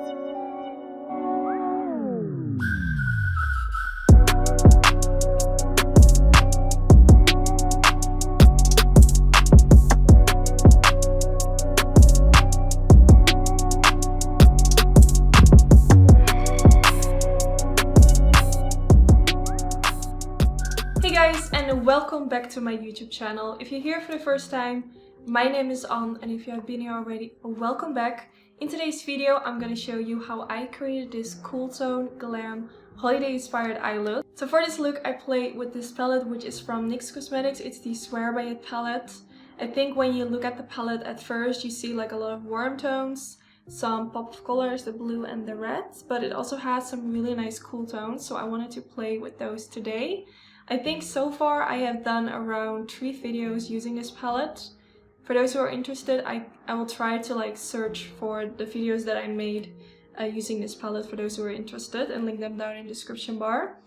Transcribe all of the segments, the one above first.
Hey guys, and welcome back to my YouTube channel. If you're here for the first time, my name is Anne, and if you have been here already, welcome back. In today's video, I'm going to show you how I created this cool tone, glam, holiday inspired eye look. So for this look, I played with this palette, which is from NYX Cosmetics. It's the Swear By It palette. I think when you look at the palette at first, you see like a lot of warm tones, some pop of colors, the blue and the red, but it also has some really nice cool tones, so I wanted to play with those today. I think so far I have done around 3 videos using this palette. For those who are interested, I will try to like search for the videos that I made using this palette for those who are interested and link them down in the description bar.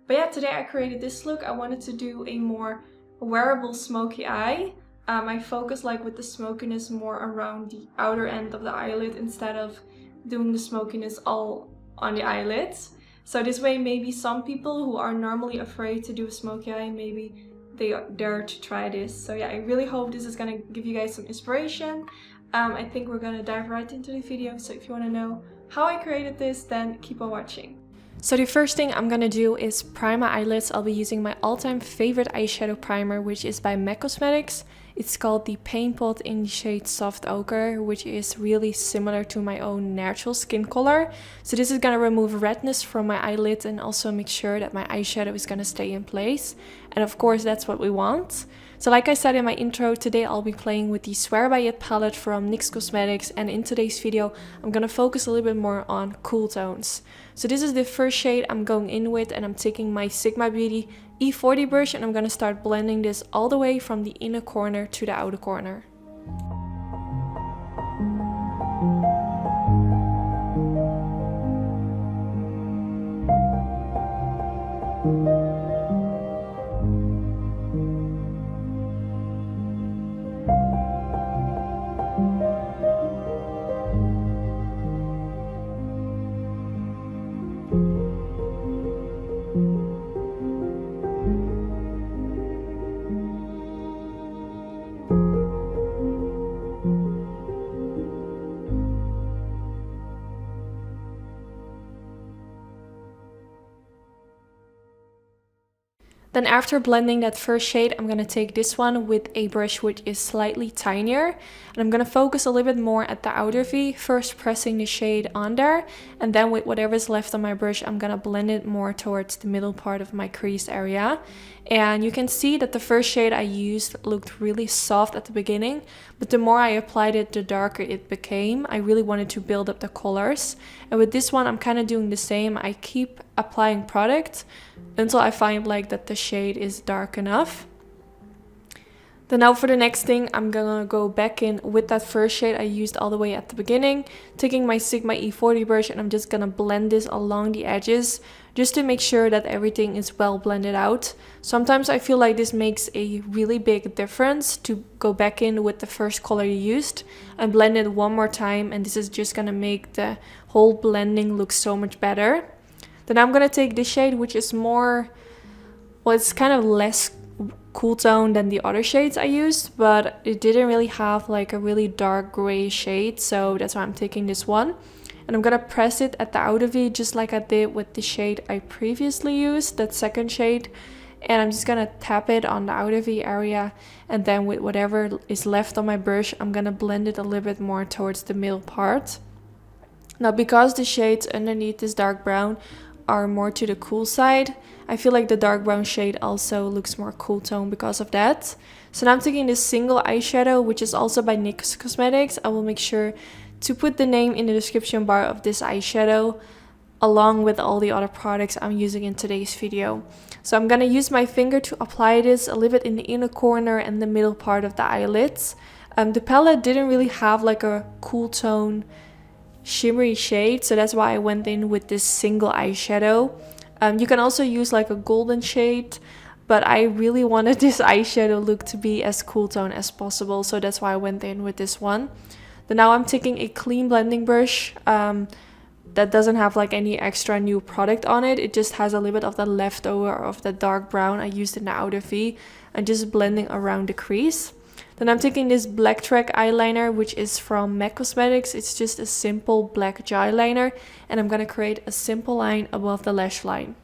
But yeah, today I created this look. I wanted to do a more wearable smoky eye. I focus like with the smokiness more around the outer end of the eyelid instead of doing the smokiness all on the eyelids. So this way, maybe some people who are normally afraid to do a smoky eye, maybe they dare to try this. So yeah, I really hope this is gonna give you guys some inspiration. I think we're gonna dive right into the video. So if you wanna know how I created this, then keep on watching. So the first thing I'm gonna do is prime my eyelids. I'll be using my all-time favorite eyeshadow primer, which is by MAC Cosmetics. It's called the Paint Pot in the shade Soft Ochre, which is really similar to my own natural skin color. So this is gonna remove redness from my eyelid and also make sure that my eyeshadow is gonna stay in place. And of course, that's what we want. So like I said in my intro, today I'll be playing with the Swear By It palette from NYX Cosmetics, and in today's video I'm gonna focus a little bit more on cool tones. So this is the first shade I'm going in with, and I'm taking my Sigma Beauty E40 brush and I'm gonna start blending this all the way from the inner corner to the outer corner. Then after blending that first shade, I'm going to take this one with a brush which is slightly tinier. And I'm going to focus a little bit more at the outer V, first pressing the shade on there. And then with whatever's left on my brush, I'm going to blend it more towards the middle part of my crease area. And you can see that the first shade I used looked really soft at the beginning, but the more I applied it, the darker it became. I really wanted to build up the colors. And with this one, I'm kind of doing the same. I keep applying product until I find like that the shade is dark enough. Then now for the next thing, I'm gonna go back in with that first shade I used all the way at the beginning, taking my Sigma E40 brush, and I'm just gonna blend this along the edges just to make sure that everything is well blended out. Sometimes I feel like this makes a really big difference to go back in with the first color you used and blend it one more time, and this is just gonna make the whole blending look so much better. Then I'm gonna take this shade, which is more, well, it's kind of less cool tone than the other shades I used, but it didn't really have like a really dark gray shade, so that's why I'm taking this one. And I'm gonna press it at the outer V just like I did with the shade I previously used, that second shade. And I'm just gonna tap it on the outer V area, and then with whatever is left on my brush, I'm gonna blend it a little bit more towards the middle part. Now, because the shades underneath this dark brown are more to the cool side, I feel like the dark brown shade also looks more cool tone because of that. So now I'm taking this single eyeshadow, which is also by NYX Cosmetics. I will make sure to put the name in the description bar of this eyeshadow along with all the other products I'm using in today's video. So I'm gonna use my finger to apply this a little bit in the inner corner and the middle part of the eyelids. The palette didn't really have like a cool tone shimmery shade, so that's why I went in with this single eyeshadow. You can also use like a golden shade, but I really wanted this eyeshadow look to be as cool tone as possible, so that's why I went in with this one. Then now I'm taking a clean blending brush, that doesn't have like any extra new product on it. It just has a little bit of the leftover of the dark brown I used in the outer V, and just blending around the crease. Then I'm taking this black track eyeliner, which is from MAC Cosmetics. It's just a simple black jaw eyeliner, and I'm gonna create a simple line above the lash line.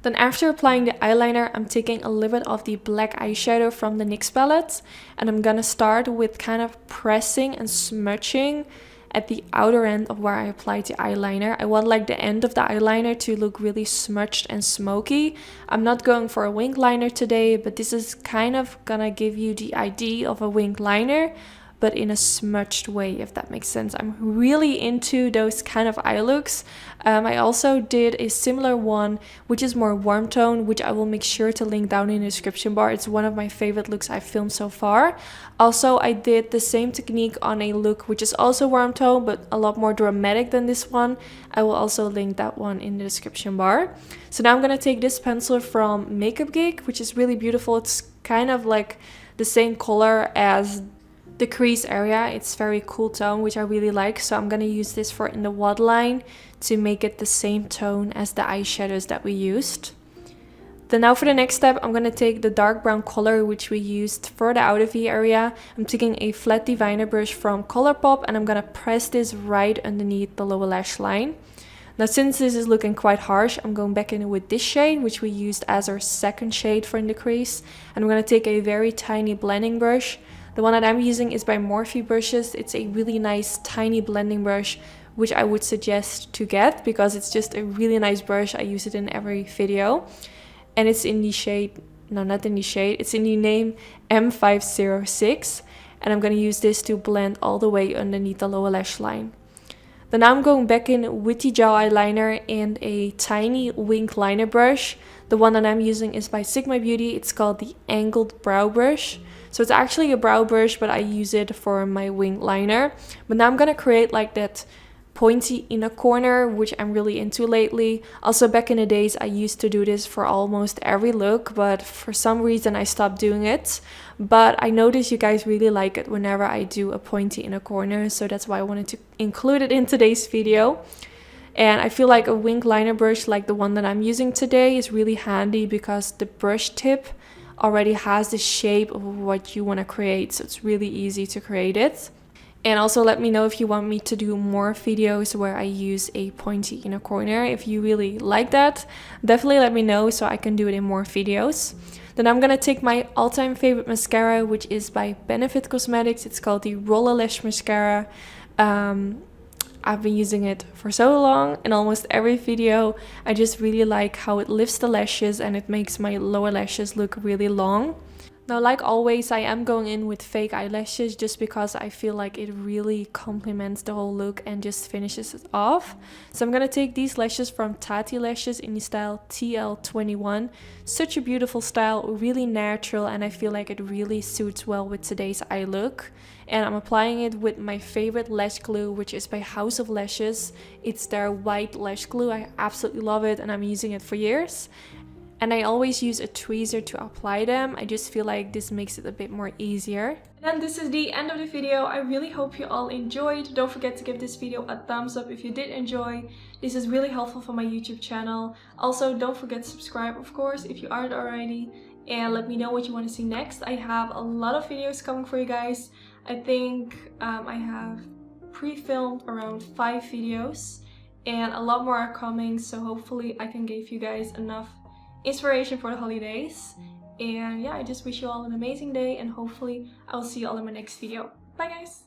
Then after applying the eyeliner, I'm taking a little bit of the black eyeshadow from the NYX palette, and I'm gonna start with kind of pressing and smudging at the outer end of where I applied the eyeliner. I want like the end of the eyeliner to look really smudged and smoky. I'm not going for a wing liner today, but this is kind of gonna give you the idea of a wing liner, but in a smudged way, if that makes sense. I'm really into those kind of eye looks. I also did a similar one, which is more warm tone, which I will make sure to link down in the description bar. It's one of my favorite looks I've filmed so far. Also, I did the same technique on a look, which is also warm tone, but a lot more dramatic than this one. I will also link that one in the description bar. So now I'm gonna take this pencil from Makeupgeek, which is really beautiful. It's kind of like the same color as the crease area. It's very cool tone, which I really like, so I'm gonna use this in the waterline to make it the same tone as the eyeshadows that we used. Then now for the next step, I'm gonna take the dark brown color which we used for the outer V area. I'm taking a flat diviner brush from Colourpop, and I'm gonna press this right underneath the lower lash line. Now since this is looking quite harsh, I'm going back in with this shade, which we used as our second shade for in the crease, and I'm gonna take a very tiny blending brush. The one that I'm using is by Morphe brushes. It's a really nice tiny blending brush, which I would suggest to get because it's just a really nice brush. I use it in every video, and it's in the shade, no, not in the shade, it's in the name M506, and I'm going to use this to blend all the way underneath the lower lash line. Then I'm going back in with the jaw eyeliner and a tiny wing liner brush. The one that I'm using is by Sigma Beauty. It's called the Angled Brow Brush. So it's actually a brow brush, but I use it for my wing liner. But now I'm gonna create like that pointy inner corner, which I'm really into lately. Also back in the days, I used to do this for almost every look, but for some reason I stopped doing it. But I noticed you guys really like it whenever I do a pointy inner corner, so that's why I wanted to include it in today's video. And I feel like a wing liner brush like the one that I'm using today is really handy because the brush tip already has the shape of what you want to create, so it's really easy to create it. And also let me know if you want me to do more videos where I use a pointy inner corner. If you really like that, definitely let me know so I can do it in more videos. Then I'm gonna take my all-time favorite mascara, which is by Benefit Cosmetics. It's called the Roller Lash Mascara. I've been using it for so long in almost every video. I just really like how it lifts the lashes and it makes my lower lashes look really long. Now, like always, I am going in with fake eyelashes just because I feel like it really complements the whole look and just finishes it off. So I'm gonna take these lashes from Tatti Lashes in the style TL21. Such a beautiful style, really natural, and I feel like it really suits well with today's eye look. And I'm applying it with my favorite lash glue, which is by House of Lashes. It's their white lash glue. I absolutely love it and I'm using it for years. And I always use a tweezer to apply them. I just feel like this makes it a bit more easier. And this is the end of the video. I really hope you all enjoyed. Don't forget to give this video a thumbs up if you did enjoy. This is really helpful for my YouTube channel. Also, don't forget to subscribe, of course, if you aren't already. And let me know what you want to see next. I have a lot of videos coming for you guys. I think I have pre-filmed around 5 videos. And a lot more are coming. So hopefully I can give you guys enough inspiration for the holidays. And yeah, I just wish you all an amazing day and hopefully I'll see you all in my next video. Bye guys!